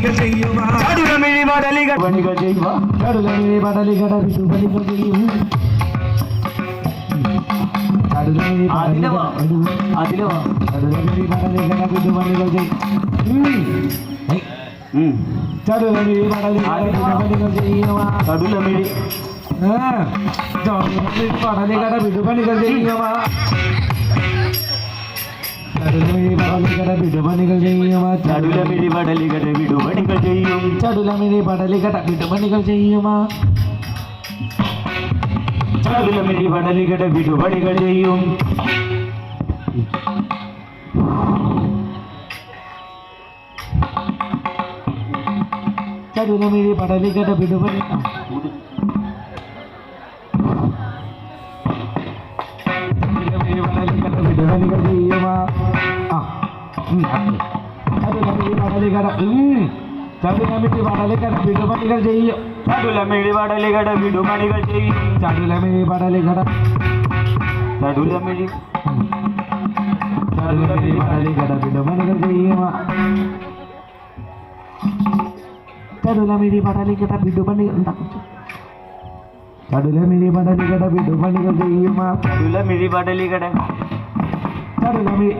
പണികൾ ചെയ്യുവാ ചടുലമിഴി പടലികൾ പണികൾ ചെയ്യുവാ ചടുലമിഴി പടലികട വിടുപണികൾ ചെയ്യും അതിലോ ചടുലമിഴി പടലികട വിടുപണികൾ ചെയ്യും ചടുലമിഴി പടലികട ചെയ്യുവാ ചടുലമിഴി പടലികട വിടുപണികൾ ചെയ്യുവാ വിടുപണികൾ ചെയ്യുമാ ചടുലമിഴി പടലികട വിടുപണികൾ ചെയ്യും ചടുലമിഴി പടലികട വിടുപണികൾ ചെയ്യുമാ ചടുലമിഴി പടലികട വിടുപണികൾ ചെയ്യും ചടുലമിഴി പടലികട വിടുപണി വിടുപണികൾ ചെയ്യുമാ ചടുലമിഴി പടലികട വിടുപണികൾ ചെയ്യും ചടുലമിഴി പടലികട വിടുപണികൾ ചെയ്യും ചടുലമിഴി പടലികട ചടുലമിഴി പടലികട വിടുപണികൾ ചെയ്യുക ചടുലമിഴി പടലികട വിടുപണികൾ ചടുലമിഴി പടലികട വിടുപണികൾ ചെയ്യുക ചടുലമിഴി പടലികട ചടുലമിഴി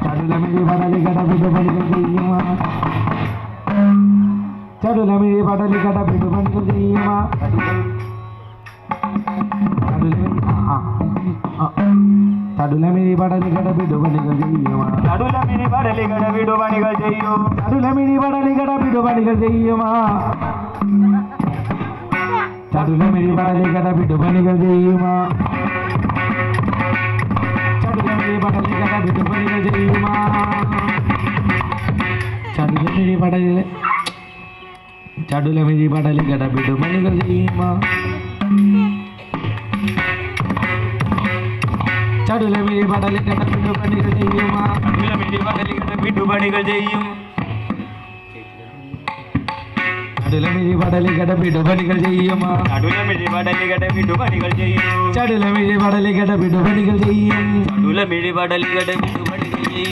ചടുലമിഴി പടലികട വിടുപണികൾ ചെയ്യുക ചടുലമിഴി പടലികട വിടുപണികൾ ചെയ്യുക ചടുലമിഴി പടലികട വിടുപണികൾ ചെയ്യുക ചടുലമിഴി പടലികട വിടുപണികൾ ചെയ്യും ചടുലമിഴി പടലികട വിടുപണികൾ ചെയ്യുക ചടുലമിഴി പടലികട വിടുപണികൾ ചെയ്യുക ചടുലമിഴി പടലികട വിടുപണികൾ ചെയ്യുക ചടുലമിഴി പടലിലെ ചടുലമിഴി പടലികട വിടുപണികൾ ചെയ്യുക ചടുലമിഴി പടലികട വിടുപണികൾ ചെയ്യുക ചടുലമിഴി പടലികട വിടുപണികൾ ചെയ്യും ചടുലമിഴി പടലികട വിടുപണികൾ ചെയ്യും ചടുലമിഴി പടലികട വിടുപണികൾ ചെയ്യും ചടുലമിഴി പടലികട വിടുപണികൾ ചെയ്യും ചടുലമിഴി പടലികട വിടുപണികൾ ചെയ്യും